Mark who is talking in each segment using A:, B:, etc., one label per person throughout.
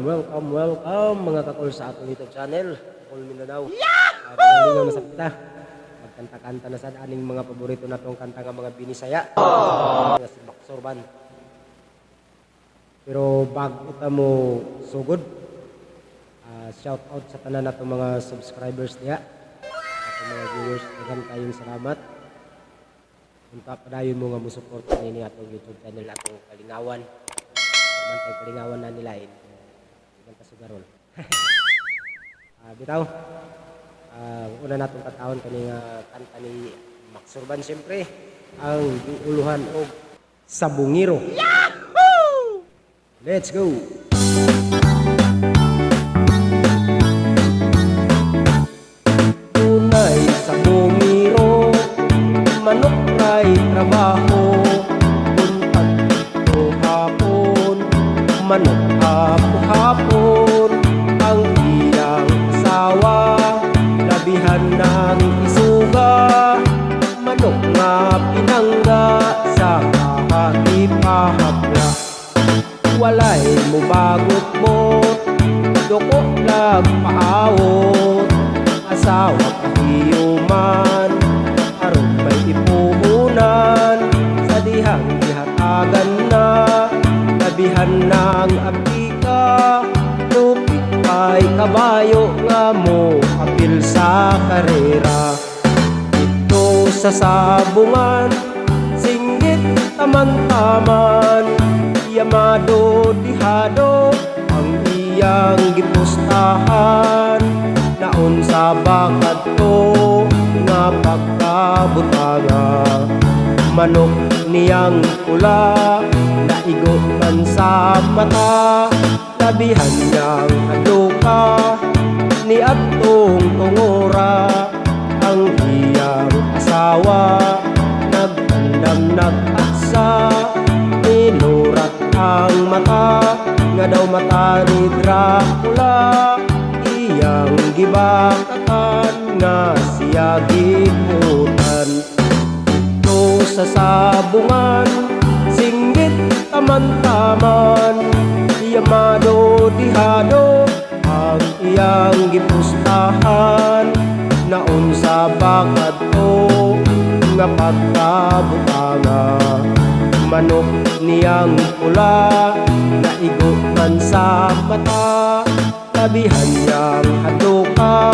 A: Welcome mga kakul sa atong YouTube channel, Kakul Mindanao. Yahoo! Na sa kita. Magkanta-kanta na sa aning mga paborito natong kanta nga mga binisaya. Si Baksorban. Pero bago ita mo sugod, shout out sa tanan natong mga subscribers niya. Atong mga viewers, daghang kayong salamat. Unta padayon mo nga mo-support kanini atong YouTube channel atong Kalingawan. Mantay Kalingawan na nilain. Kasugaron. Bitaw. Una natong katawon kani nga kanta ni Baksorban siyempre ang giuluhan og Sabungiro. Yahoo! Let's go. Tunay sabungiro, manok ray trabaho, buntag o hapon, manok hapon ang iyang asawa, labihan ng isuga, manok nga pinangga sa kahati-pahapla. Walay mo bagot-bot, doko nagpaawot, asawa kahiyuman, aron may ipuhunan, sa dihang gihatagan na, labihan ng abdika, lupit ay kabayo nga mo apil sa karera. Ito sa sabungan, singgit taman-taman, yamado dihado ang iyang gipustahan, naon sa bakad to nga pagkabutanga. Manok niyang pula, naigo man sa mata, labihan niyang haduka, ni atong tungora, ang iyang asawa, nagtandam nag-aksa, nilurat ang mata, nga daw mata ni Dracula, iyang gibakatan, nga siya giputan. Sa sabungan, singgit taman-taman, yamado dihado ang iyang gipustahan, naon sa bakad to nga pagkabutanga. Manok niyang pula, naigo man sa mata, labihan niyang haduka,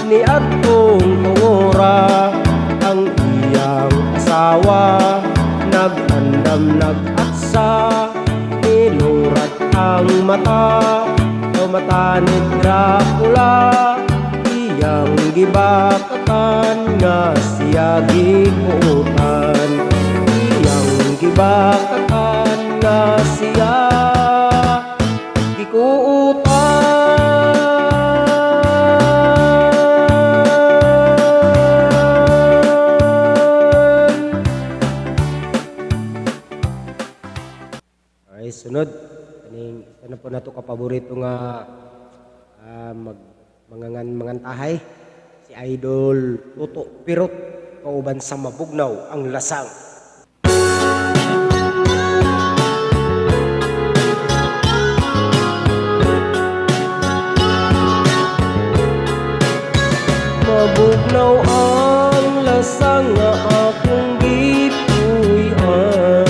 A: ni atong tungora, ang iyang asawa, nag-andam nag-aksa, nilurat ang mata, daw mata ni Dracula, iyang gibakatan, nga siya gipuutan, iyang gibakatan, nga siya gikuutan. Sunod, ano po na ito kapaborito nga mangantahay, si Idol Toto Pirot, kauban sa Mabugnaw ang Lasang. Mabugnaw ang lasang nga akong gipuy-an,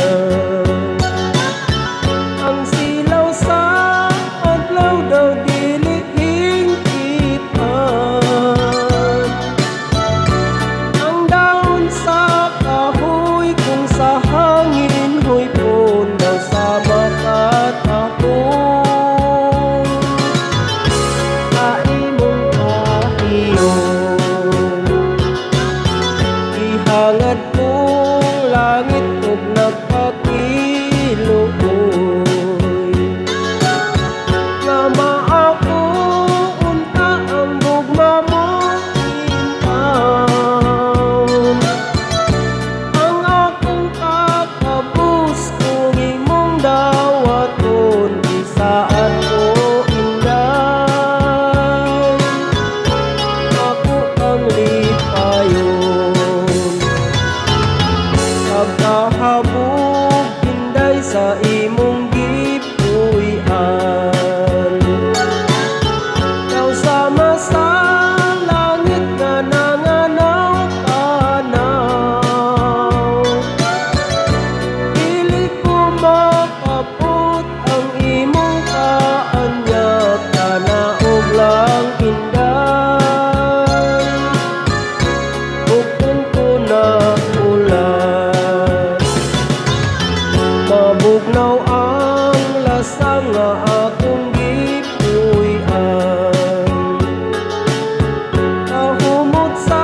A: hang nga akong gipuy-an. Kahumot sa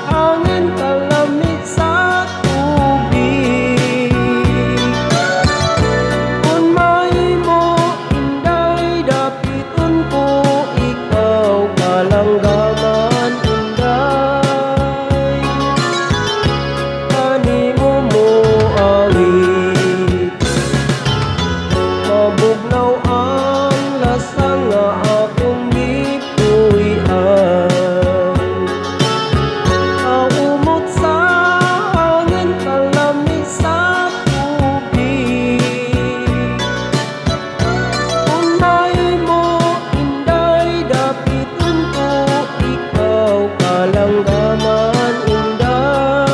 A: hangin, kalamig sa tubig. Kung mahimo inday, dapiton ko ikaw kalanggaman inday. Kanimo mo awit, mabugnaw ang lasa nga akong gipuy-an. Kahumot sa hangin, kalamig sa tubig. Kung mahimo inday, dapiton ko ikaw kalanggaman inday.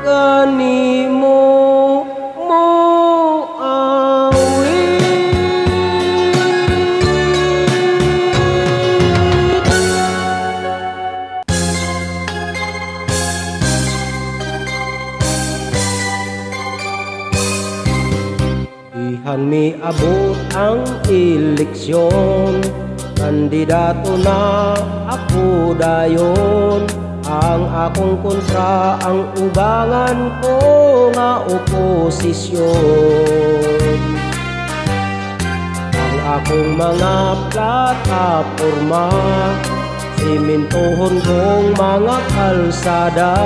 A: Kanimo mo awit. Ihang miabot ang eleksyon, kandidato na ako dayon. Ang akong kontra, ang ugangan ko nga oposisyon. Ang akong mga plataporma, simintohon kong mga kalsada.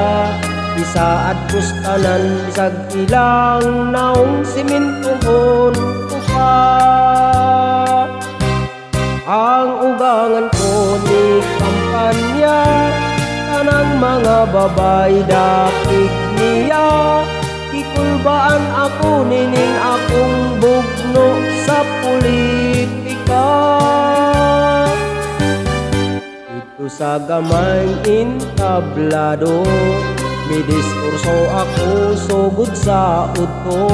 A: Isaad kustanan, bisag ilang naong simintohon ko pa. Ang ugangan ko ni kampanya, kanang mga babay dapig niya. Ikulbaan ako nining akong bugno sa politika. Ito sa gamayng intablado, may diskurso ako sugod sa uto.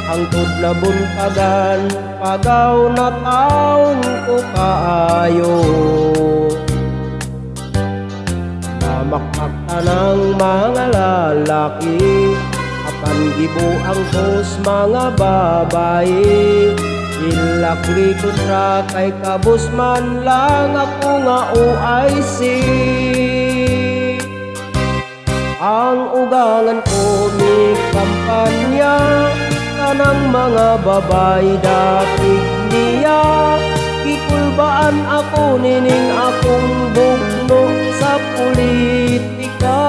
A: Hangtod na buntagan, pagaw na taon ko kaayo. Makmakta ng mga lalaki, apan gibuang kos mga babae. Ilakli kontra kay kabusman lang ako nga OIC. Ang ugangan ko ni kampanya, kanang mga babay dapig niya. Ikulbaan ako nining akong bugno sa politika.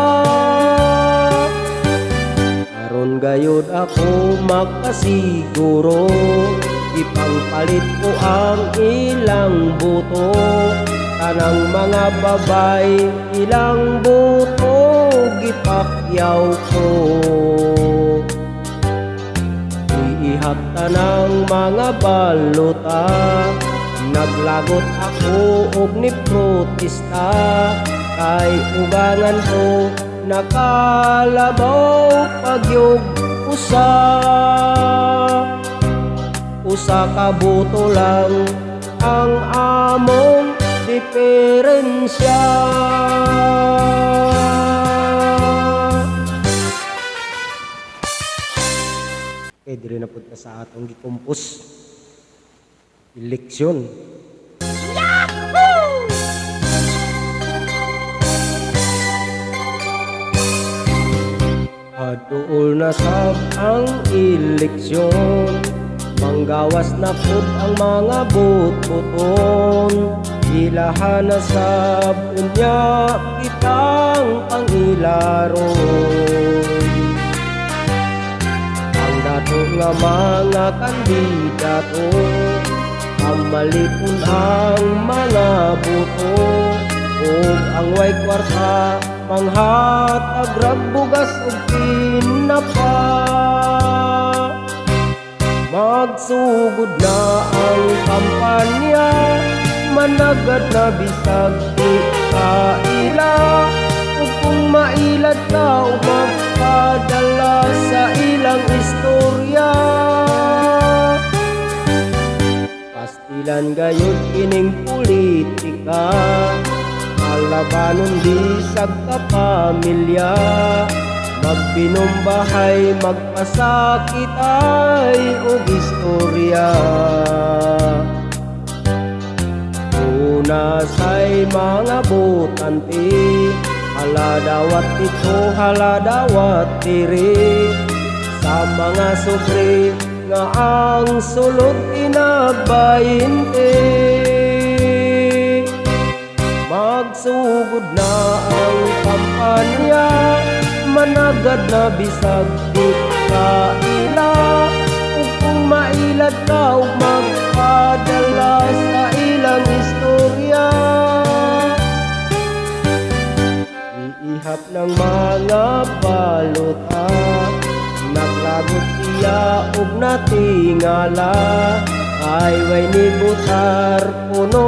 A: Aron gayud ako makasiguro, ipangpalit ko ang ilang buto. Kanang mga babay ilang buto, gipakyaw ko. Iihakta ng mga balota, naglagot ako og ni protesta. Kay ugangan ko nakalabaw pagyog usa ka buto lang ang among diferensya. Okay, diri na pud ka sa atong gikumpos eleksyon. Aduol na sab ang eleksyon, manggawas na pud ang mga bototon. Ilahan na sab unya kitang pangilaron. Ang dato nga mga kandidato, ang malipon ang mga boto. Ug ang way kwarta, manghatag rag bugas ug tinapa. Magsugod na ang kampanya, managad na bisag di kaila. Ug kung mailad ka o magpadala sa ilang istorya, pastilan gayud kining politika. Labanon bisag ka pamilya, Magbinombahay, magpasakit ay og istorya. Unasay mga butante, haladawat ito, haladawat diri. Sa mga sobre nga ang sulod inagbayinte. Magsugod na ang kampanya, managad na bisag di kaila. Ug kung mailad ka ug magpadala sa ilang istorya, iihap ng mga baluta, naglagot siya ug natingala. Ay way ni butar puno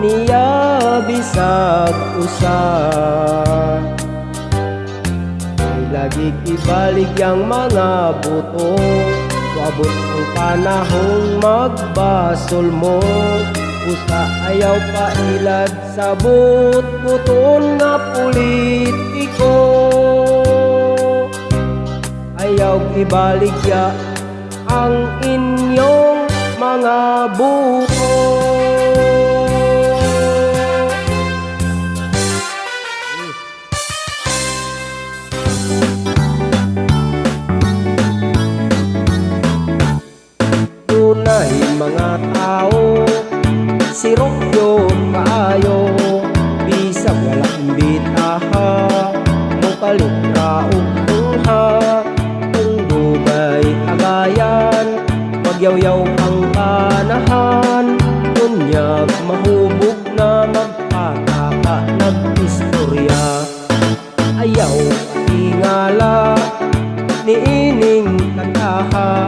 A: niya bisag usa. Ay lagi kibalik yang mga buto, wabot ang panahong magbasol mo. Usa ayaw pailad sa but-buton nga politiko. Ayaw ibalik ya ang inyong mga buto. Dunay mga tao sirok yun kaayo, bisag wala imbitaha, mukalit ra og tungha. Kung dugay agayan, magyaw-yaw ang kanahan. Kunyag mahubog na magpataka nag-istorya. Ayaw tingala niining kantaha,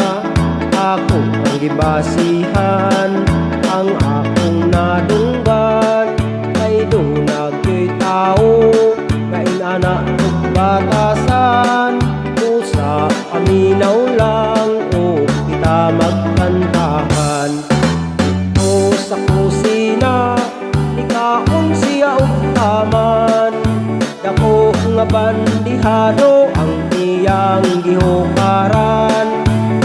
A: ako ang gibasihan, ang akong nadunggan. Kay dunag kay tao nga inana ug batasan, usa paminaw lang o kita magkantahan. Ito sa kusina, ikaon siya og taman, dako nga bandihado ang iyang gihukaran.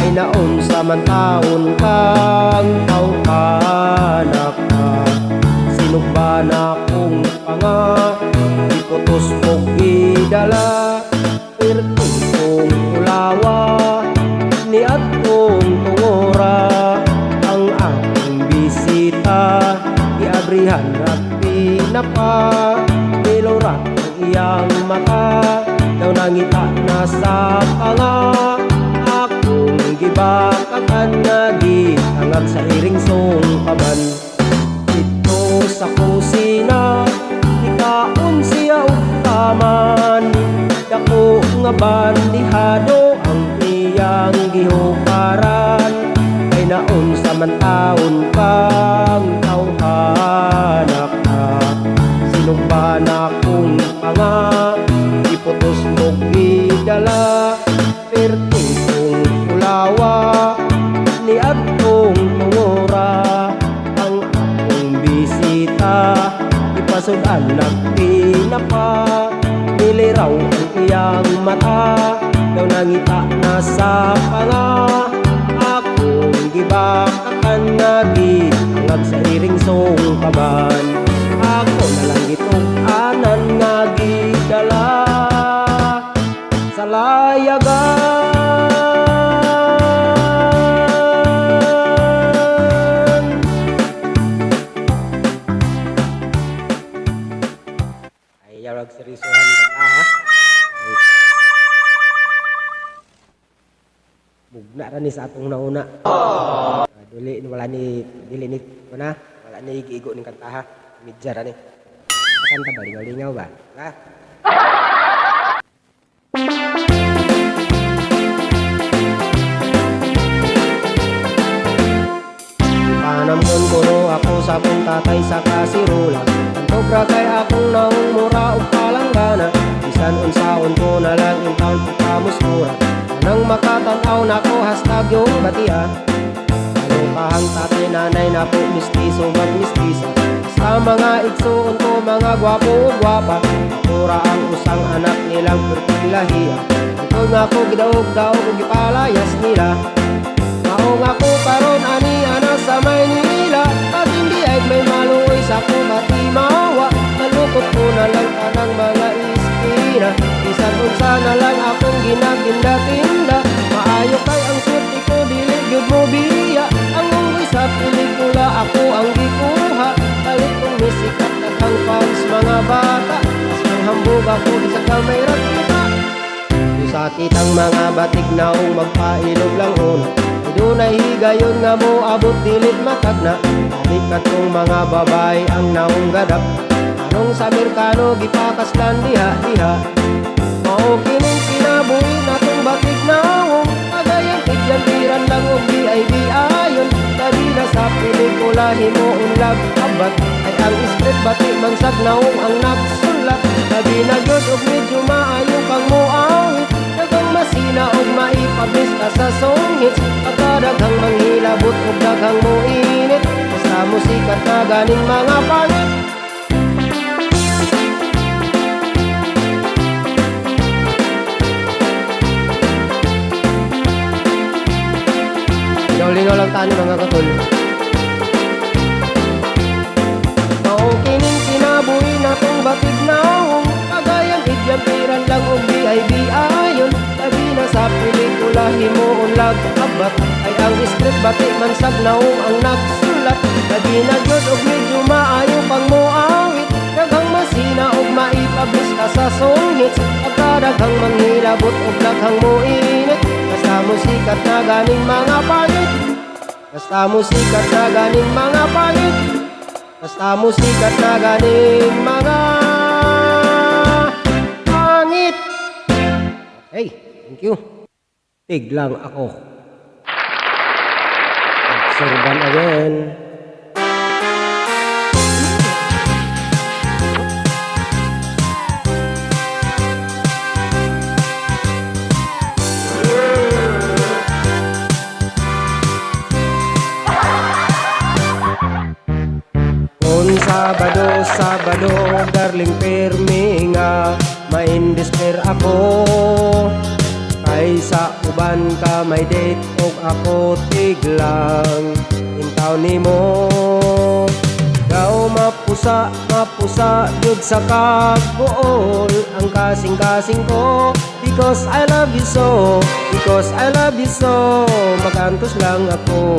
A: Ay naon sa mantaon kang tawhanak ka, sinugba na kong panga, iputos kong idala. Perti kong ulawa, ni at kong tungora, ang aking bisita, iabrihan at pinapa. Nilorat ang iyang mata, daw nangita na sa panga. Akong gibakakan nga gihangan sa iring sungkaban. Ito sa kusina, ikaon siya og taman, dako nga bandihado ang iyang gihukaran. Kay naon sa mantaon kang tawhanak ka, sinugba na kong panga, iputos mong idala. Perti kong ulawa, ni adtong tungora, ang akong bisita, ipasudan nagpinapa. Niliraw ang iyang mata, daw nangita na sa panga. Akong gibakakan nga gihangad sa iring sungkaban. Ako na lang itong anan nga gidala sa layagan. Ay yarag seryosohan ka ha. Bugna ra ni sa atong nauna. Dili wala ni kuna, wala ni giigo ning kanta ha. Midja ra ni. Kanta ba lingaw ba? Ha? Panamon kuno ako sa akong tatay sa kasirula, sobra kay akong naong mura ug palanggana. Bisan unsaon ko na lang in town pagkamusura, nang makatanaw na ko hashtag yung batia. Ano kahang tatay nanay na po mistiso magmistisa, sa sa mga igsuon ko, mga gwapo o gwapa. Pura ang usang anak nilang purting lahiya. Ito nga ko gidaog-daog o gipalayas nila. Maong ako karon ani ana sa Maynila. At hindi ay may maluoy sa kumati mawa. Malukot ko na lang kanang mga iskina. Bisan unsa na lang akong ginaginda-tinda. Maayo kay ang swerte ko, dili gyud mo biya. Ang unggoy sa pelikula ako ang gikuha. Kalit kong misikat ang fans mga bata. Mas manghambog ako sa kamera kita. Sa kitang mga batik naong magpailog lang una. Dunay higayon nga mo abot dilit matagna. Alikat kong mga babae ang naong gadap. Anong sa Amerikano gipakaslan diha-diha. Mao kining kinabuhi natong batik naong. Kagayang idyantiran lang og BIB ayon. Tabi na sa pelikula himuon love abat. Ay ang script batik mansag naong ang nagsulat. Tabi na gyud og medyo maayo kang muawit. Daghang masina og maipabis ka sa song hits. Pagkadaghang manghilabot og daghang muinit. Basta musikat na ganing mga pangit. Linaw lang tani mga kakul. Maong kining kinabuhi natong batig naong. Kagayang idyantiran lang og BIB ayon. Tabi na sa pelikula himuon lag abat. Ay ang script batik mansag naong ang nagsulat. Tabi na gyud og medyo maayo pang muawit. Daghang masina og maipablis ka sa song hits. Pagkadaghang manghilabot og daghang muinit. Basta musikat na ganing mga pangit. Basta musikat na ganing mga pangit. Basta musikat na ganing mga pangit. Hey, thank you. Tiglang ako. Sorban again. Sabado, darling permi nga maindesper ako. Kaysa uban ka may date og ako tiglang intaw nimo. Daw mapusa gyud sa kagbuol ang kasing-kasing ko. Because I love you so, because I love you so, magantos lang ako.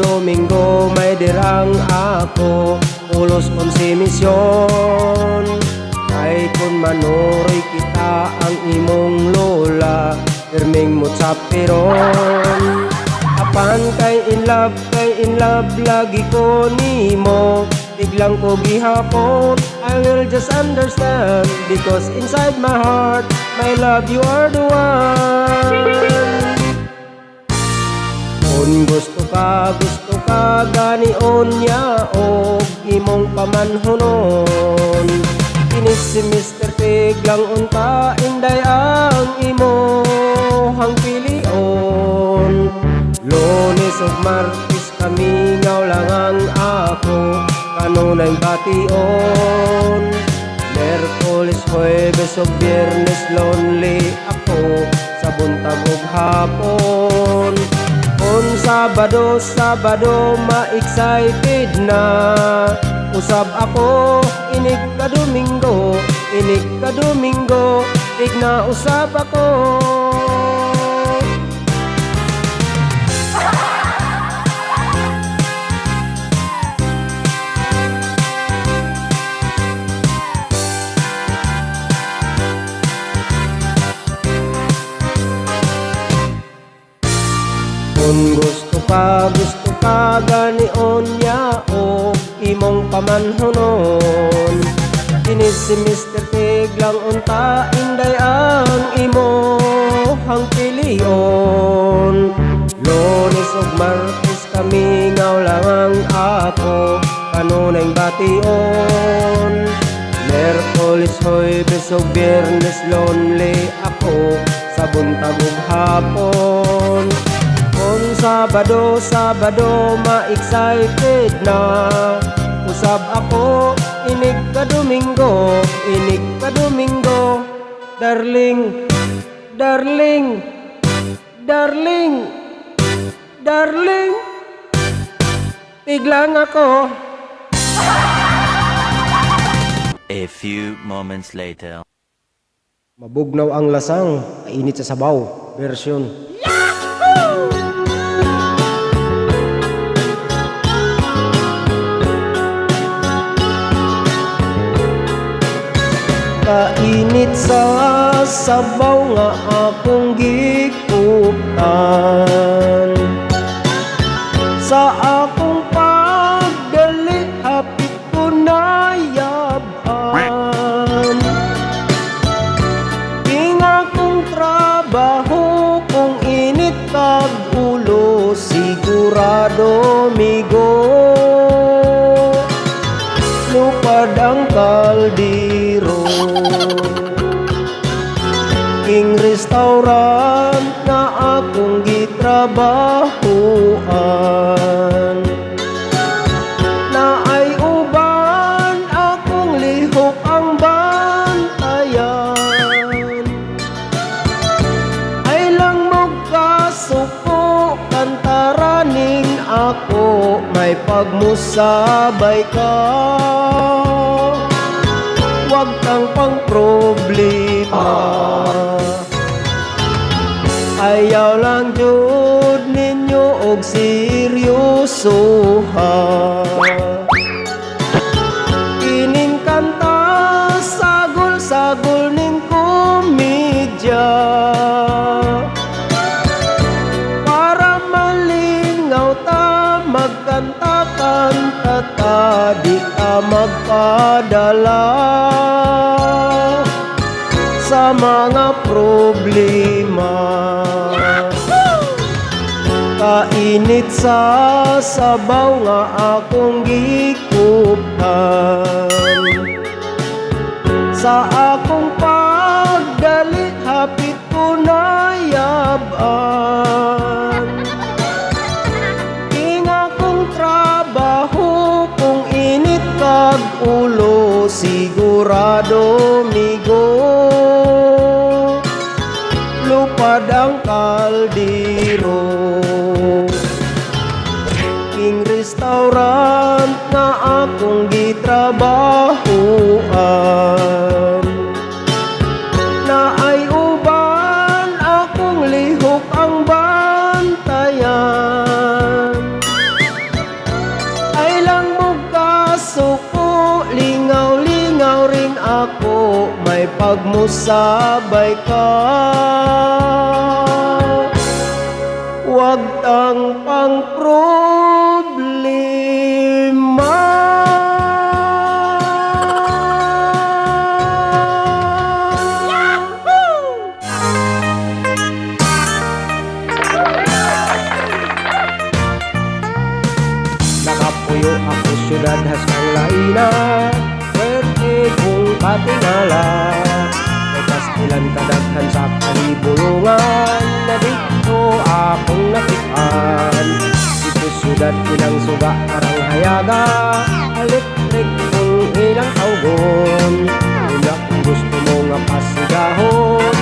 A: Domingo, may dirang ako. Ulos konsimisyon. Kay kun manuroy kita ang imong lola. Pirming mo sa piron. Apan kay in love lagi ko nimo. Biglang ko gihapon, I will just understand. Because inside my heart, my love you are the one. Kung gusto ka ganion niya og imong pamanhonon. Kinis si Mr. Tiglang unta inday ang imong pilion. Lunes ug Martes kami ngaw lang ang ako kanunay bation. Merkules, Huwebes ug Biyernes lonely ako sa buntag ug hapon. Kung Sabado, ma-excited na. Usab ako, inig ka Domingo, tig na usab ako. Kung gusto ka ganion niya o imong pamanhonon. Kinis si Mr. Tiglang unta inday ang imong pilion. Lunes ug Martes kami ngaw lang ang ako kanunay bation. Merkules, Huwebes ug Biyernes lonely ako sa buntag ug hapon. Kung Sabado, ma-excited na. Usab ako, inig ka Domingo. Darling, darling, darling, darling, tiglang ako.
B: A few moments later.
A: Mabugnaw ang lasang, kainit sa sabaw, version. Kainit sa sabaw nga akong gikutan. Sa akong pagdali, hapit ko na yaban. King akong trabaho, kung init kag ulo, sigurado migo. Lupad ang kaldero. King restaurant na akong gitrabahuan. Na ay uban akong lihok ang bantayan. Ay lang magkasuko kantaraning ako, may pagmusabay ka. Huwag kang pang problema. Ayaw lang jud ninyo og seryosoha. Kining kanta sagol ning komedya. Para malingaw ta, magkanta-kanta ta, di ka magpadala sa mga problema. Kainit sa sabaw nga akong gikupan. Sa akong pagdali, hapit ko na yaban. King akong trabaho, kung init kag ulo, sigurado migo. Lupad ang kaldero. King restaurant na akong gitrabahuan. Na ay uban akong lihok ang bantayan. Ay lang magkasuko, lingaw-lingaw rin ako, may pagmusabay ka. Huwag tang pang problema. Nakapuyo ako syudad hasang laina, swerte kong katingala. Ilan kadaghan sa kalibulungan, na dito akong nakitaan. Dito syudad ilang suga arang hayaga, electric kong ilang tawgon. Una kung gusto mo nga pasigahon,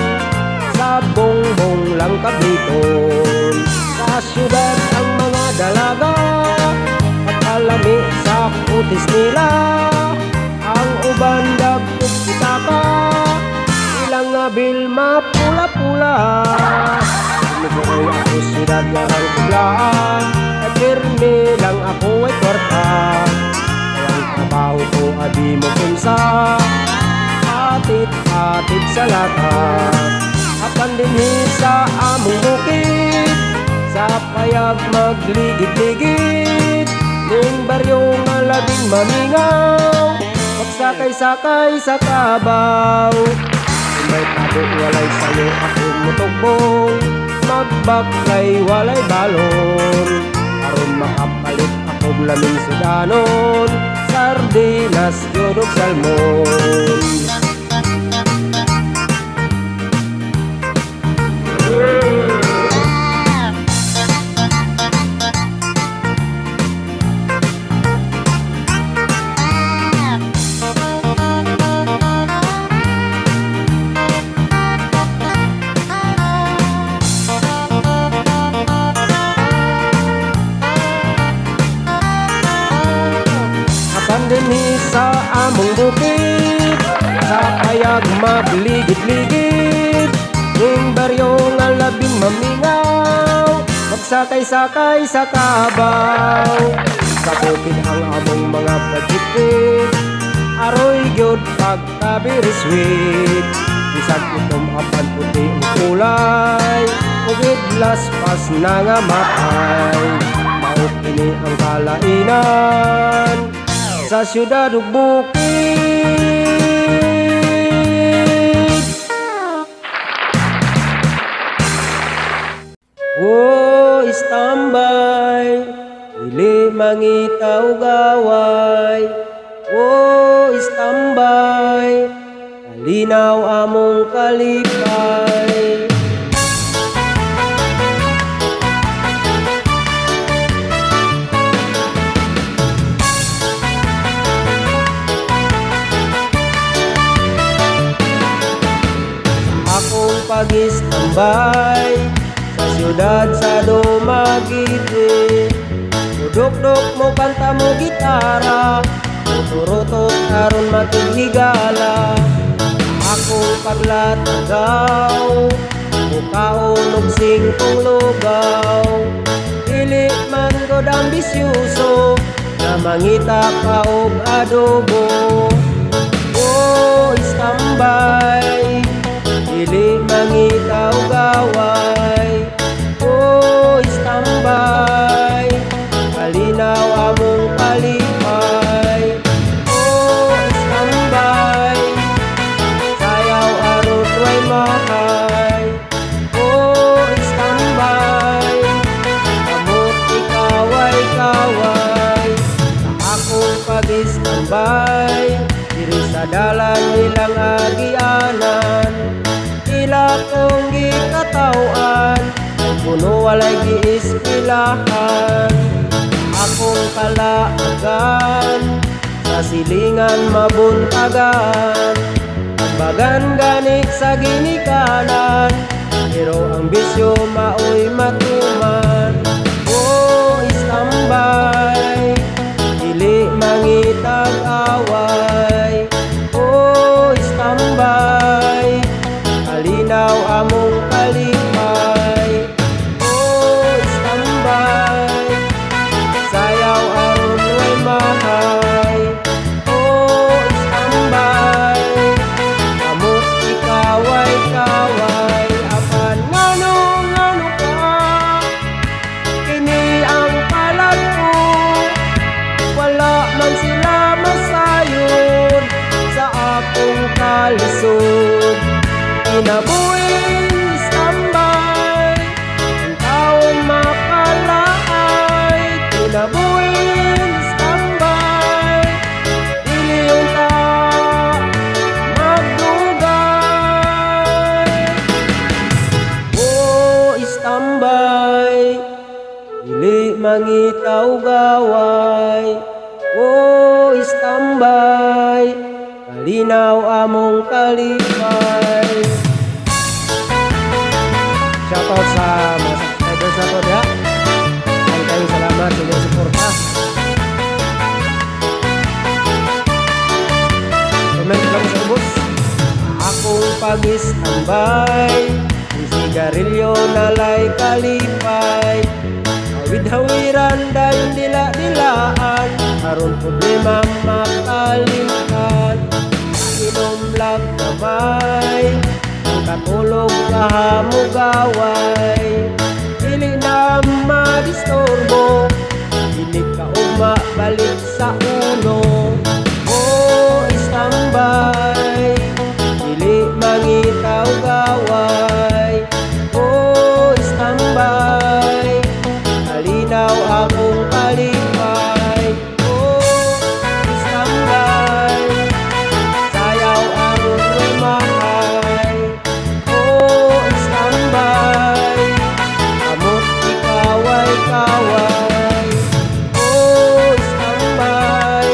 A: sa bongbong lang kabiton. Sa syudad ang mga dalaga, at alami sa kutis nila. Ang uban dagkog kitaka, ilang abil mapula-pula. Nagaway ako syudad nga ang biglaan, at firme lang ako ay kwarta. Kayang trabaho ko abi mo pinsa, atit-atit sa lahat. Apan dinhi sa among bukid, sa payag magligid-ligid. Ning baryo nga labing mamingaw, magsakay-sakay sa kabaw. May tabo walay sayo akong mutugbong, magbaklay walay balon. Aron makapalit akong laming sudanon, sardinas yun og salmon. labing mamingaw, magsakay-sakay sa kabaw. Sakupin ang among mga pagkipit, aroy gyud pagkabiriswit. Bisag itom apan puti ang kulay, ugidlas pas na nga matay. Maot kini ang kalainan sa syudad ug bukid. Oh, istambay, dili mangita og away. Oh, istambay, kalinaw among kalipay. Akong pag-istambay sa syudad sa Dumaguete, udok-dok mo kanta mo gitara, turutot aron makighigala. Akong paglatagaw, mukaon og singkong lugaw. Dili man gud ambisyoso, na mangita ka og adobo. Oh, istambay, dili mangita og away. Oh, istambay, kalinaw among kalipay. Oh, istambay, sayaw aron way mahay. Oh, istambay, amot ikaway-kaway. Sa akong pag-istambay, diri sa dalan nilang agianan, ila kong gikataw-an, puno walay giiskilahan. Akong kalaagan, sa silingan mabuntagan, ambagan ganit sa ginikanan, pero ang bisyo maoy matuman. Oh, istambay, dili mangitag away. Oh, istambay, kalinaw among kalipay. Oh, istambay, sayaw aron way mahay. Oh, istambay, amot ikaway-kaway. Apan ngano-ngano ka, kini ang palad ko. Wala man sila masayod sa akong kalisod. Kinabuhin istambay, ang taong mapalaay. Kinabuhin istambay, dili unta magdugay. Oh, istambay, dili mangita og away. Oh, istambay, kalinaw among kalipay. Shoutout sa mga subscribers nato diha. Kayong salamat sa inyong suporta. Comment lang sa ubos. Akong pag-istambay, ang sigarilyo nalay kalipay. Awid-hawiran dayon dila-dilaan, aron problema makalimtan. Inom lang kamay, ang katulog kahamugaway. Dili na madisturbo, dili ka umabalik sa uno. Oh, istambay, dili mangita og away. Oh, istambay, kalinaw akong kalipay. Oh, istambay, sayaw aron way mahay. Oh, istambay, amot ikaway-kaway. Oh, istambay,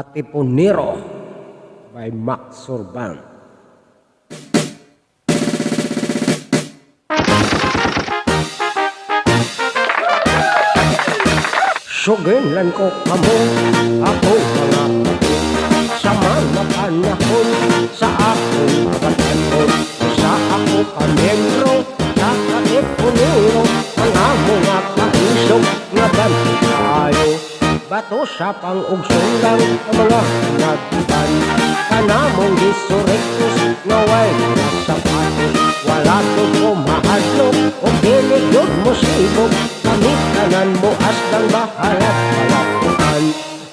A: Katipunero by Max Urban. Sugilan ko kamo, ako mga kapo, sa mga panahon, sa akong kabataan, sa ako kamembro, sa Katipunero, mga kaisog, nga ganti tayo. Bato sa pang-ugsundan ang mga nagtiban, kanamong Resurrectus, naway na sapatos, wala to kumahadlok, o pinigod mo sibog, kamit kanan mo asdang bahalat malapukan.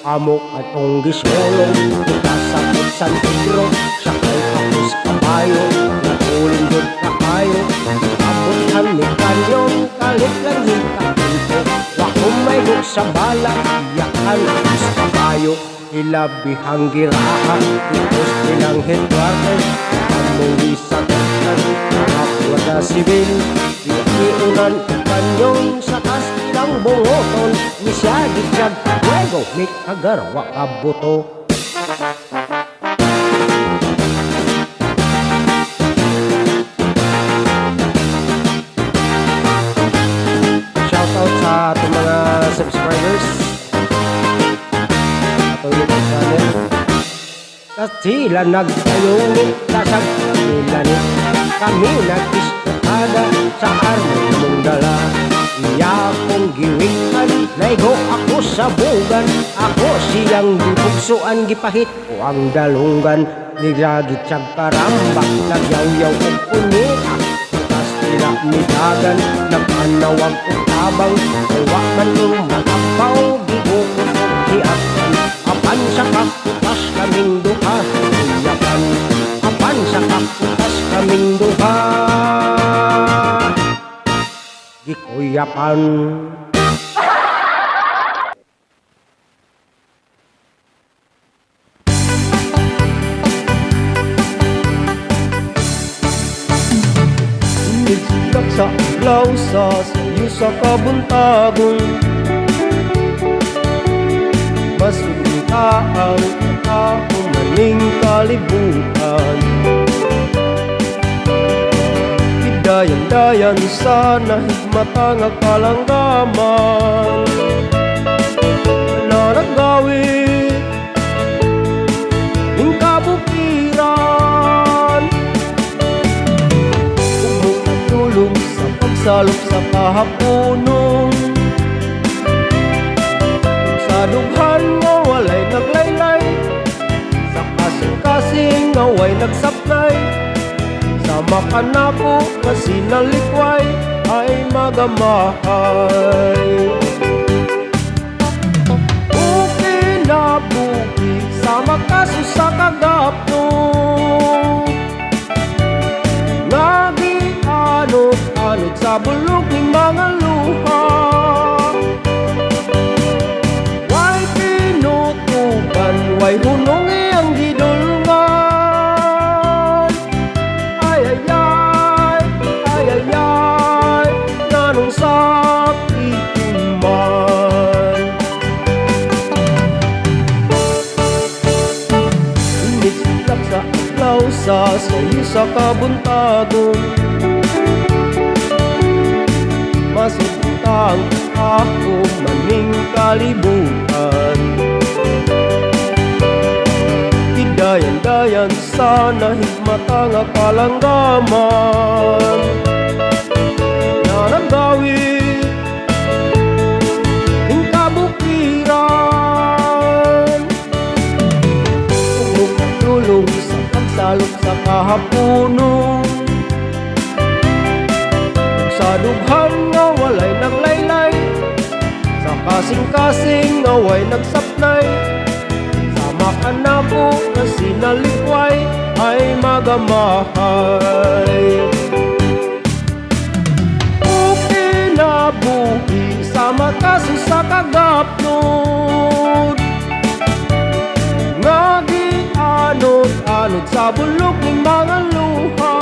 A: Amok atong gisulong, itasapit San Pedro, sakay kapos kabayo, natulindod kaayo, abutan ni kanyon, kalit lang yung kapito, wakumaygog sa bala, iyakan kapos kabayo, ilabihang girahan, itos nilang headquarters, among isagatan, nakapwada sibil, iunan kanyon sa kastilang bungoton, misyagit siyag, luego may kagarwa kabuto. Shoutout sa ating mga subscribers atong YouTube channel. Sila nagtayungit, lasag nila ni kami nag-istakada sa armon mong dala. Iya kong giwikan, naigo ako sa bugan, ako siyang gibugsuan, gipahit ko ang dalunggan, nilagit siyang karambak, nagyaw-yaw kong punita, bukas nila nidagan, nagpanawag kong tabang, kawa man yung makapaw, gibukot kong hiakan, apan sa kaputas kaming duha, iyakan, apan sa kaputas kaming duha, gikuyapan.
C: Nagsilak sa aglaw sa sayo sa kabuntagon, masugita ang akong maning kalibutan. Dayan-dayan sa nahigmata nga kalanggaman, naragawit ing kabukiran, ug tulong sa pagsalop sa kahaponon, sa dughan nga walay naglaylay, sa kasing-kasing nga way nagsapnay, sa makanako nga sinalikway ay magamahay. Buki na buki sa makaso sa kagapno, nga gianod-anod sa bulog ng mga luha, way pinutuban, way hunong iyang gidulungan. Nanong sakit man, nagsilak sa aglaw sa sayo sa kabuntagon, masugta ang akong maning kalibutan. Dayan-dayan sa nahigmata nga kalanggaman, naragawit ing kabukiran, ug katulong sa pagsalop sa kahaponon, ug sa dughan nga walay naglaylay, sa kasing-kasing nga way nagsapnay, sa makanabo nga sinalikway ay magamahay. Buhi sa makaso sa kagapnod, nga gianod-anod sa bulok ng mga luha,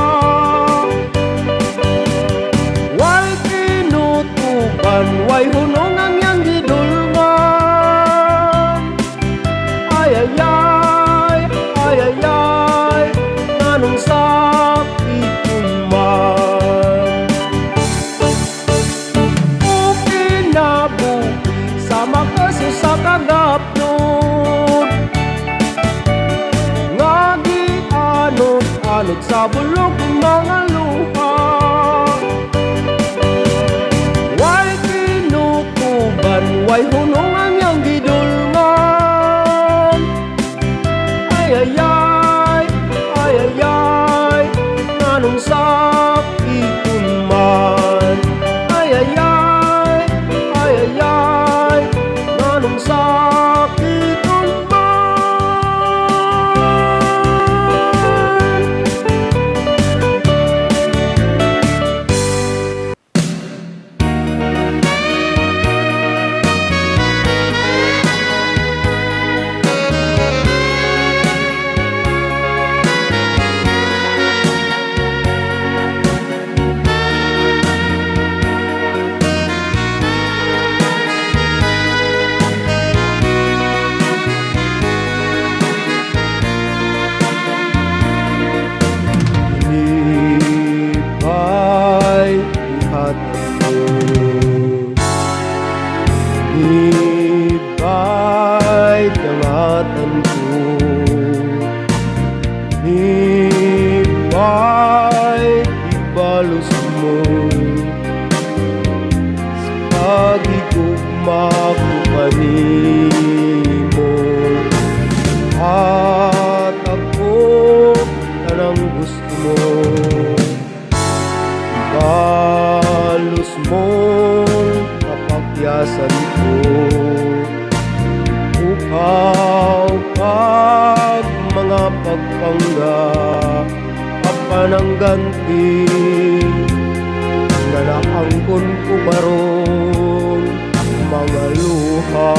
C: way pinutuban, way hunong ang yang gidulman, ay anod sa bulok ng mga luha. Way kinukuban, way hunong ang iyang gidulngan. Ay ay ay, ay ay ay, nganong sakit man. Ay ay ay, ay ay ay, nganong sakit man. Iba'y ihatid mo, iba'y dangatan ko, iba'y ibalos mo sa pagigugma ko kanimo. At ako tanang gusto mo, ibalos mong kapakyasan ko. Upaw pag mga pagpanggap kapanangganti, nalaangkon ko baron mga luha.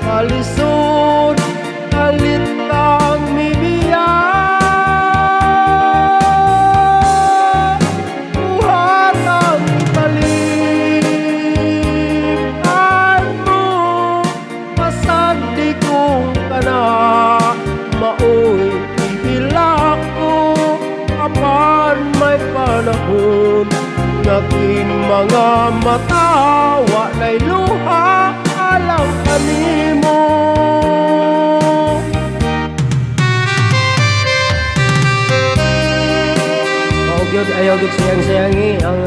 C: Kalisod, kalitang mibiya, buhatang kalipan mo, masagdi kong kana, maoy ihilak ko, apan may panahon, naging mga mata, wa na'y luha, alam kanimo. Ayaw gyud sayang-sayangi ang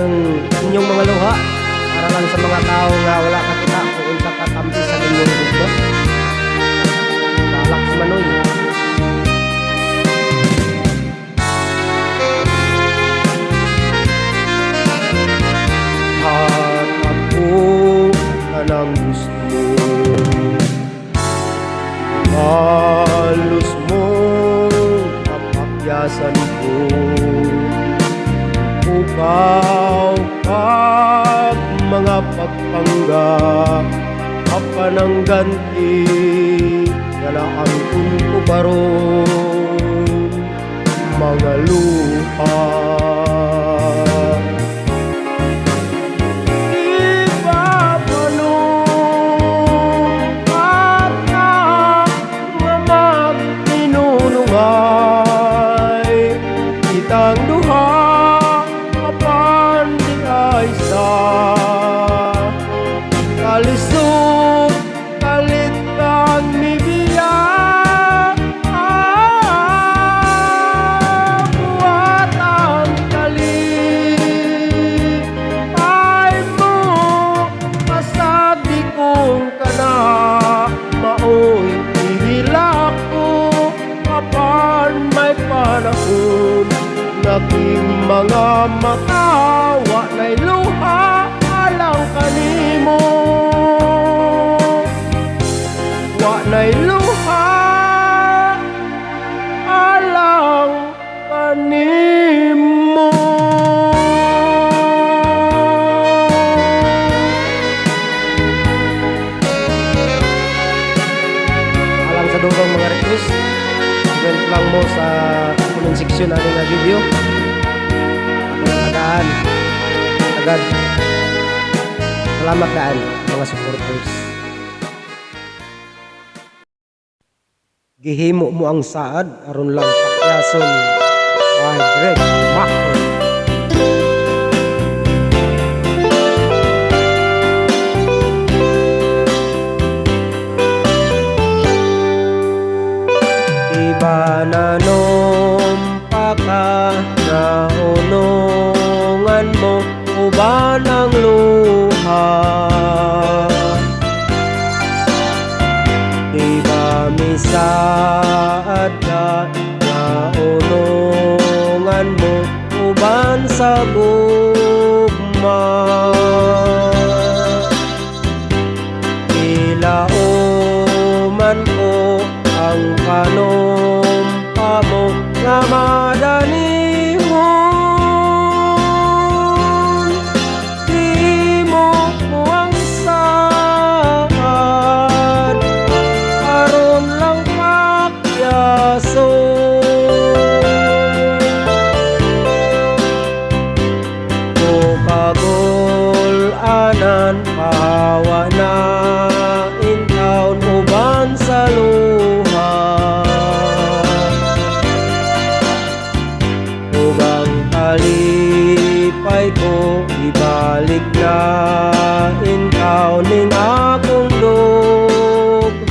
C: inyong mga luha para lang sa mga tao nga wala kakita kung unsa katampi sa inyong gusto. Balak sa manoy. At ako kanang gusto mo, halos mo kapakyasan ko. Upaw pag mga pagpanggap kapanangganti, nalaangkon ko baron mga luha. Kitang duha apan di ay sa kalisod, kalitang mibiya, buhatang kalipay mo, masagdi kong kana, maoy ihilak ko, apan may panahon, naging mga mata, wa na'y luha, alam kanimo. Wa na'y luha, alam kanimo. Alang sa durong mga request, comment lang mo sa comment section natin nga video. Tagaan agad. Salamat daan mga supporters.
A: gihimo mo ang saad aron lang pakyason ay Greg Macon. Iba na ka na unungan mo uban ang luha. Iba misaad ka na unungan mo uban sa gugma. Ilauman ko ang panumpa mo nga madanihon. Di mo ang saad aron lang pakyason. O kagul-anan pahawa na intaon uban sa luha. Kalipay ko ibalik na intaw ning akong dughan.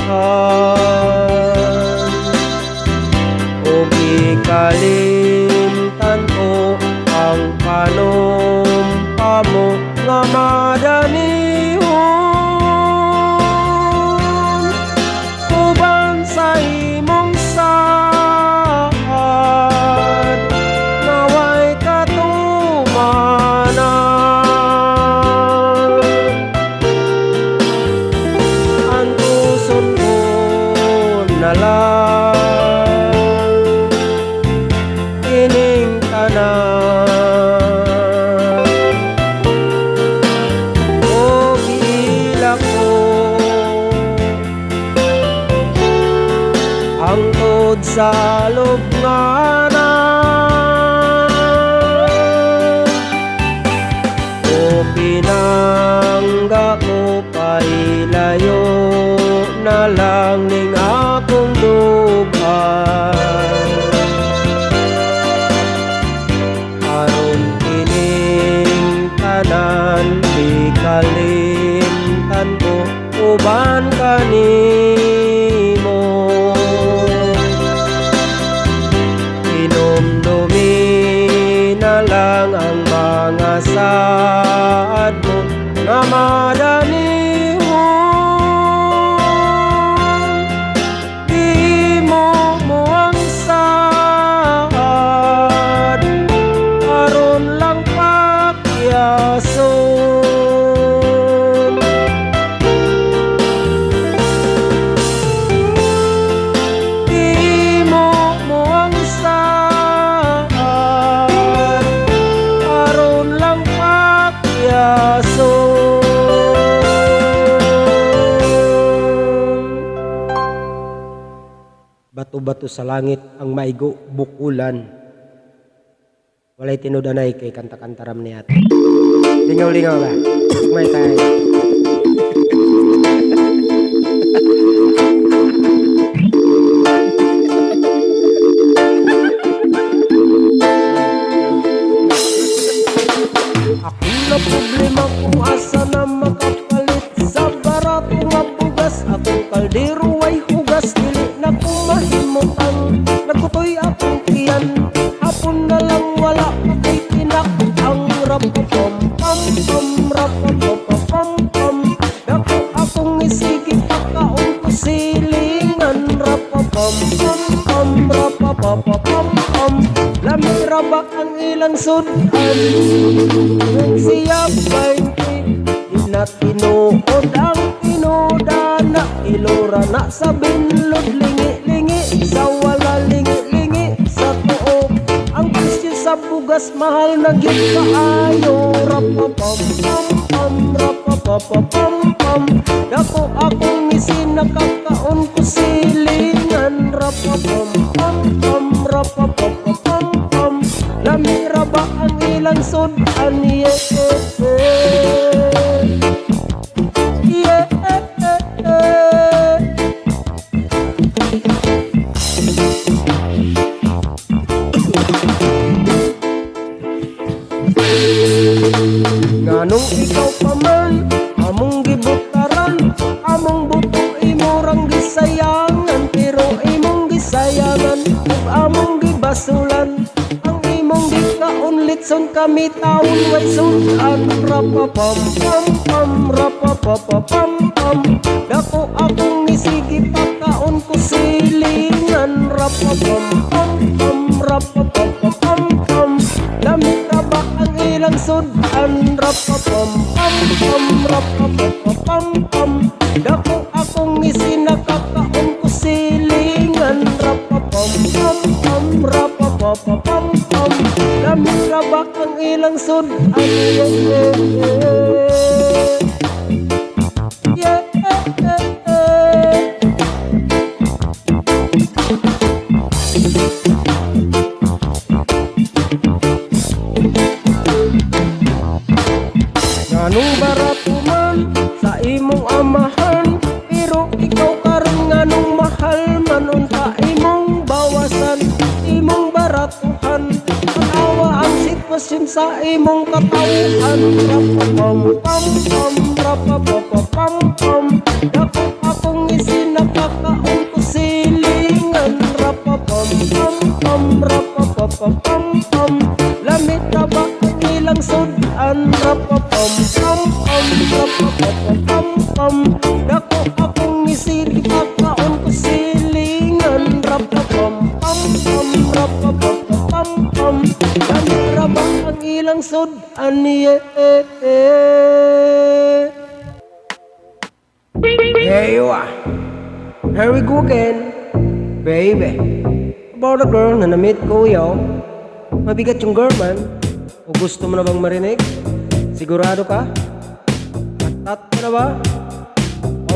A: O gikalimtan ko ang panumpa mo nga madanihon uban sa imong saad. Ining tanan o gila ko hangtod sa lubnganan. O pinangga ko pailayo na lang ning akong dughan. Aron kining tanan di kalimtan ko uban kanimo. Inumdumi na lang ang mga saad mo nga madanihon. Bato-bato sa langit ang maigo bukulan. Walay tinudanay kay kanta-kantaram ni ate. Lingaw-lingaw ba? May tayo. Ako na problema kung asa na makapalit sa barato nga bugas. Akong kaldero ay hugas, dili na kong mahimutang. Nagkutoy akong tiyan, hapon na lang wala kay tinak. Ang rapapam-pam-pam, rapapapam-pam. Dako akong isigit, pakaon ko silingan. Rapapam-pam-pam, rapapapam-pam. Lamira ba ang ilang sudan? Nang siya 20, di na tinuod ang tinudana. Ilora na sa binlod, lingi-lingi sa wala, lingi-lingi sa tuo. Ang presyo sa bugas mahal na gyud kaayo. Rapapam-pam-pam, rapapapam-pam. Dako akong isin, nakakaon ko silingan. Rapapam-pam-pam, rapapapam-pam. Lamira ba ang ilang sudan?
C: Nganong ikaw pa man among gibutaran, among buto imorang gisayangan, pero imong gisayangan ug among gibasulan. Ang imong gikaunlitson kami taon way sudan. Rapapam pam pam, rapapapam pam, dako akong isigi pagkaon ko silingan. Rapapam pam pam, rapapapam pam, lamig ka ba ang ilang sudan? Rapapam pam pam, rapapapam pam, dako akong isinakakaon ko silingan. Rapapam pam pam, rapapapam pam, lamig ka ba ang ilang sudan? Yeah, Nganong barato man sa imong amahan, pero ikaw karon nganong mahal man, unta imong bawasan, imong baratuhan. Pag-awa ang sitwasyon sa imong katawhan. Rapapam pam pam, rapapapam pam, dako akong isinakakaon ko silingan. Rapapam pam pam, rapapapam pam, lamig ka ba ang ilang sudan? Rapapam pam pam, rapapapam pam, dako akong isinakakaon ko silingan. Rapapam pam pam, rapapapam pam, lamig ka ba ang ilang sudan? Here you are. Here we go again, baby. About a girl na na-meet ko, yo. Mabigat yung girl, man. O gusto mo na bang marinig? Sigurado ka? At ka na ba?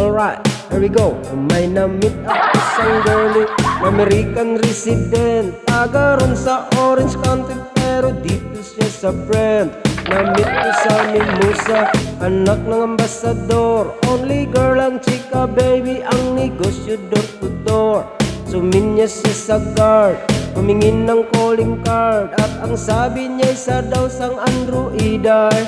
C: Alright, here we go. May na-meet ako isang girlie, American resident, taga ron sa Orange County, pero dito siya sa Brent. Na-meet ko sa Mimosa, anak ng ambasador. Only girl ang chika, baby, ang negosyo door to door. Suminya siya sa guard, humingin ng calling card, at ang sabi niya isa daw sang Android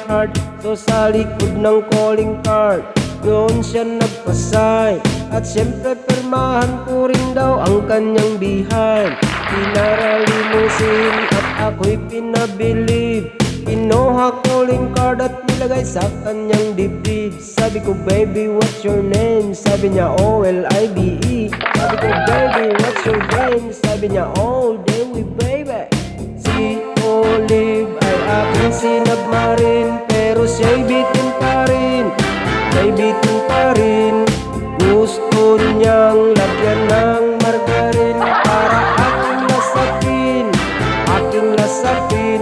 C: hard. So sa likod ng calling card, doon siya nagpasay, at syempre permahan ko rin daw ang kanyang behind. Pinaralimusin at ako'y pinabilib, kinuha calling card at nilagay sa kanyang dibdib. Sabi ko, baby, what's your name? Sabi niya, OLIVE. Sabi ko, baby, what's your name? Sabi niya, oh, Dewi, baby. Si Olive ay aking sinabmarin, pero siya'y bitin pa rin, siya'y bitin pa rin. Gusto niyang lagyan ng margarin para aking lasapin, aking lasapin.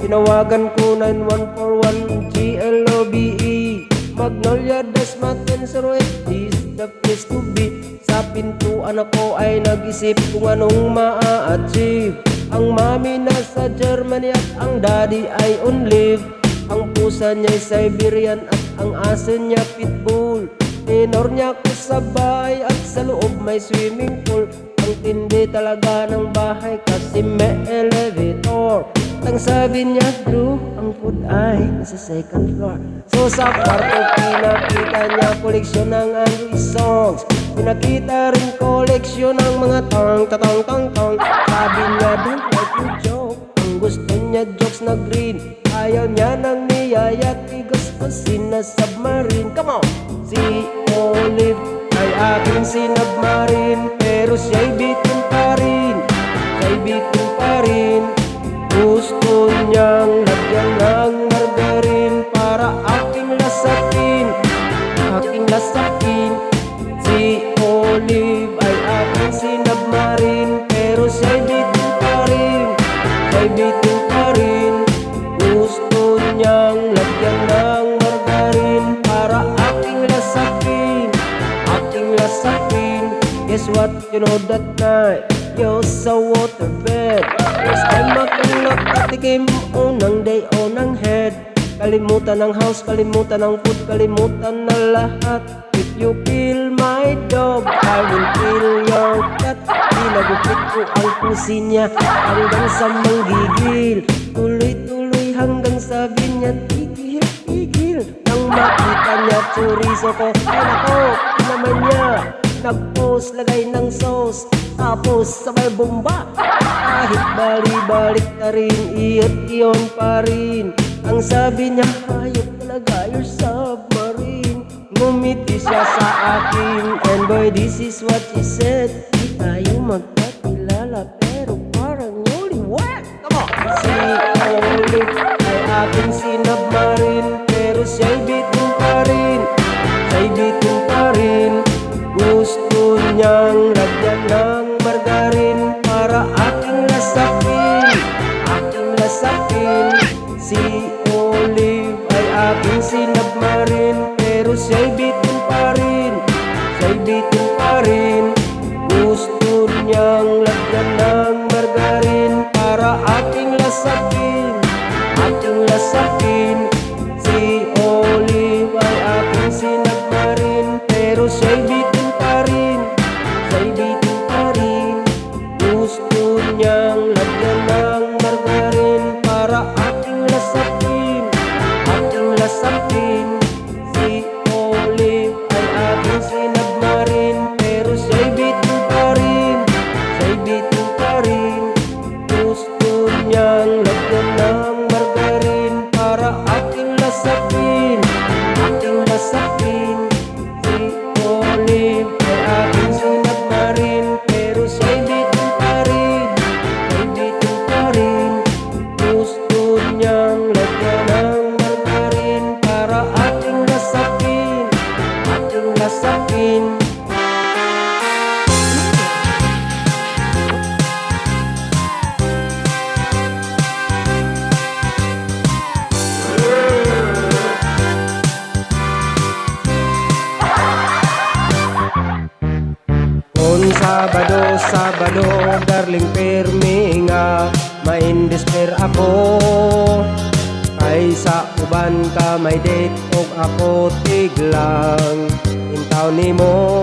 C: Tinawagan ko 9141 GLOBE, Magnolia Dasmatan 08, this the place to be. Sa pintuan ako ay nag-isip kung anong maa-achieve. Ang mami nasa Germany at ang daddy ay on leave. Ang pusa niya'y Siberian at ang aso niya pitbull. Tenor niya ko sa bahay at sa loob may swimming pool. Ang tindi talaga ng bahay kasi may elevator. Ang sabi niya, Drew, ang food ay nasa second floor. So sa kwarto pinakita niya koleksyon ng Android songs. Pinakita rin koleksyon ng mga tang-tatang-tang-tang. Sabi niya, don't like to joke. Ang gusto niya jokes na green. Ayaw niya ng niyaya, tigos-gosin na submarine. Come on! Si Olive ay aking sinubmarine, pero siya'y bitin pa rin, siya'y bitin pa rin. Gusto niyang lagyan ng margarin para aking lasapin, aking lasapin. Si Olive ay aking sinubmarine, pero siya'y bitin pa rin, siya'y bitin pa rin. Gusto niyang lagyan ng margarin para aking lasapin, aking lasapin. Guess what, you know that night you're sa waterbed. First time akong nakatikim, unang day, unang head. Kalimutan ng house, kalimutan ng food, kalimutan na lahat. If you kill my dog, I will kill your cat. Pinagupit ko ang pusi niya hanggang sa manggigil, tuloy-tuloy hanggang sabi niya tigil, tigil. Nang makita niya chorizo ko, ay nako, naman niya. Nag-post, lagay ng sauce, tapos sabay bomba. Kahit bali-balik na rin, iyon pa rin. Ang sabi niya, hayop talaga, you're submarine. Ngumiti siya sa akin, and boy, this is what she said. Di tayo magkakilala, pero parang newlywed. Come on! Si Olive ay aking sinubmarine, pero siya'y bitin pa rin. Siya'y bitin pa rin. Gusto niyang lagyan ng margarin para aking lasapin, aking lasapin. Si Olive ay aking sinubmarine, pero siya'y bitin pa rin, siya'y bitin pa rin. Gusto niyang lagyan ng margarin para aking lasapin, aking lasapin. Si Olive ay aking sinubmarine, pero siya'y bitin pa rin, siya'y bitin pa rin. Gusto niyang lagyan ng margarin para aking lasapin, aking lasapin. Si Olive ay aking sinubmarine, pero siya'y bitin pa rin, siya'y bitin pa rin. Gusto niyang lagyan ng margarin para aking lasapin, aking lasapin. Si Olive ay aking sinubmarine, pero siya'y bitin pa rin, siya'y bitin pa rin. Gusto niyang lagyan ng margarin para aking lasapin, aking lasapin. Kung Sabado, Sabado, darling permi nga, maindesper ako. Kaysa uban ka may date og ako tiglang intaw nimo.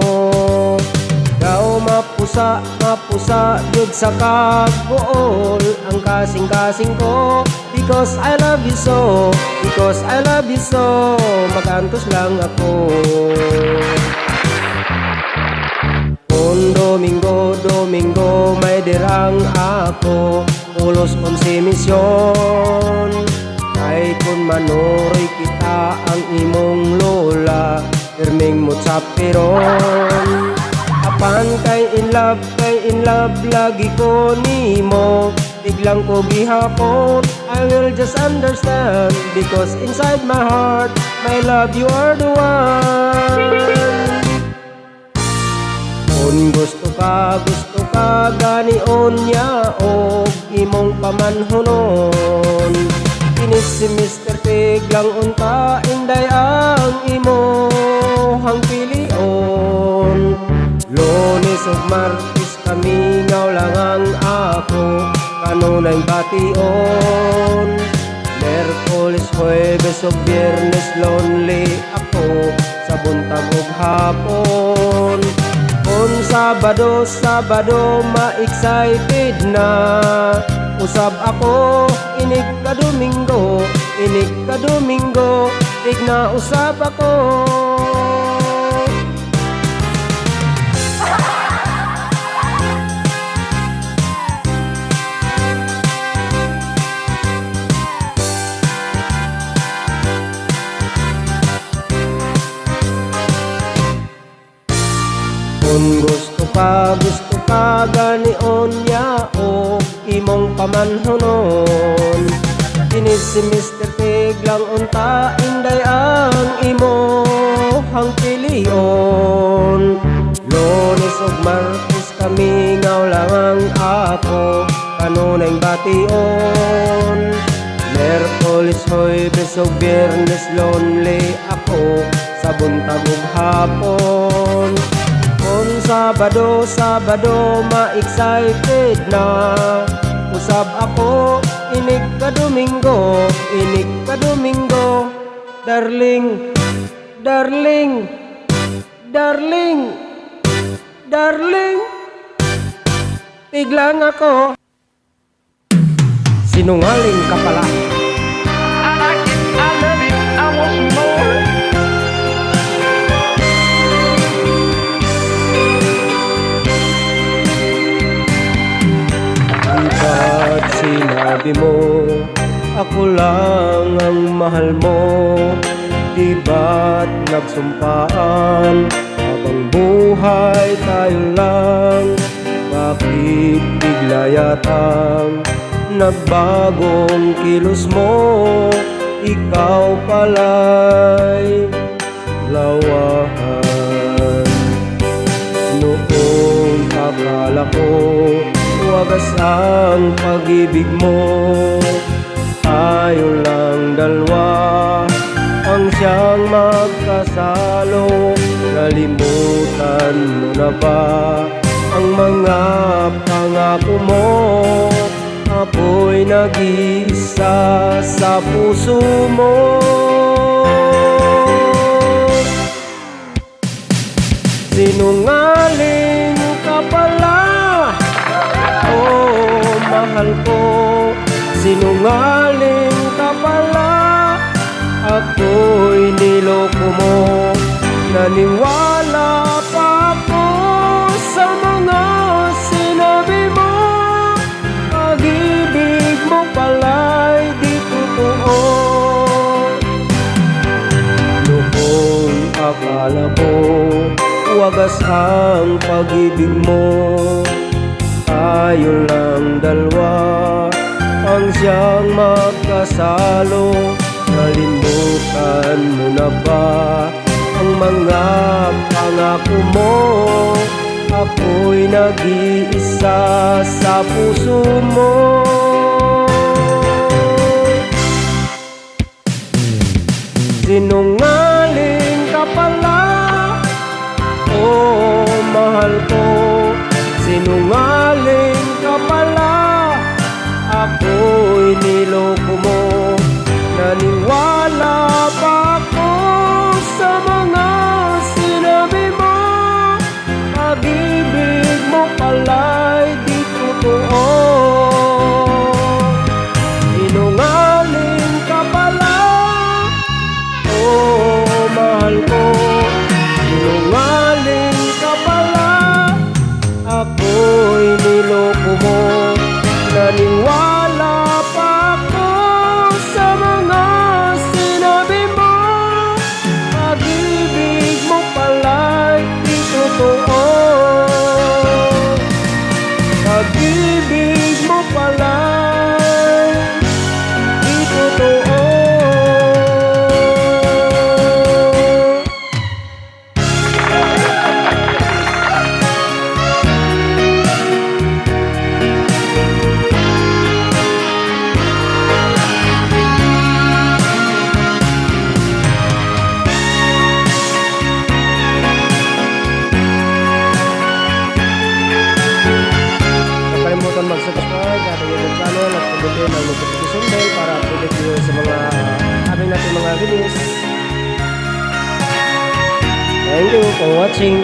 C: Daw mapusa, mapusa, yun sa kagool ang kasing-kasing ko. Because I love you so, because I love you so, magantos lang ako. Kung Domingo, Domingo, may dirang ako, ulos 11 misyon. Ay kung manuroy kita ang imong lola, pirming mo sa piron. Apan kay in love, lagi ko nimo. Biglang ko gihapon, I will just understand, because inside my heart, my love, you are the one. Kung gusto ka ganion niya og imong pamanhonon. Kinis si Mr. Tiglang unta, inday ang imohang pilion. Lunes ug Martes kami lang ang ako, kanunay bation. Merkulis, Huwebes ug Biyernes lonely ako, sa buntag ug hapon. Kung Sabado, Sabado, ma-excited na usab ako. Inig ka Domingo, inig ka Domingo, tigna usab ako. Kung gusto ka ganion niya o imong pamanhonon. Kinis si Mr. Tiglang unta, inday ang imong pilion. Lunes ug Martes kami lang ang ako, kanunay bation. Merkulis, Huwebes ug Biyernes lonely ako, sa buntag ug hapon. Kung Sabado, Sabado, ma-excited na usab ako. Inig ka Domingo, inig ka Domingo, darling, darling, darling, darling, tiglang ako. Sinungaling ka pala. sinabi mo ako lang ang mahal mo. Di ba't nagsumpaan habang buhay tayo lang? Bakit bigla yatang nagbagong kilos mo? Ikaw pala'y lawahan. Noong akala ko wagas ang pag-ibig mo, tayo lang dalawa ang siyang magkasalo. Nalimutan mo na ba ang mga pangako mo? Ako'y nag-iisa sa puso mo. Sinungaling ka pala, oh mahal ko. Sinungaling ka pala, ako'y niloko mo. Naniwala pa ako sa mga sinabi mo. Pag-ibig mo pala'y di totoo. Noong akala ko wagas ang pag-ibig mo, tayo lang dalawa ang siyang magkasalo. Nalimutan mo na ba ang mga pangako mo? Ako'y nag-iisa sa puso mo. Sinungaling ka pala, oh mahal ko. Sinungaling ka pala, ako'y niloko mo. Naniwala pa ako sa mga sinabi mo. Pag-ibig mo pala'y di totoo. Sinungaling ka pala, oh mahal ko. Sinungaling ka pala, ako'y niloko mo. Naniwala pa ako sa mga sinabi mo. Pag-ibig mo pala'y di totoo. Pag-ibig mo pala'y di totoo. Kalimutan mag-subscribe sa ating YouTube channel at pindutin ang notification bell para update kayo sa mga aming natin mga videos. Thank you for watching.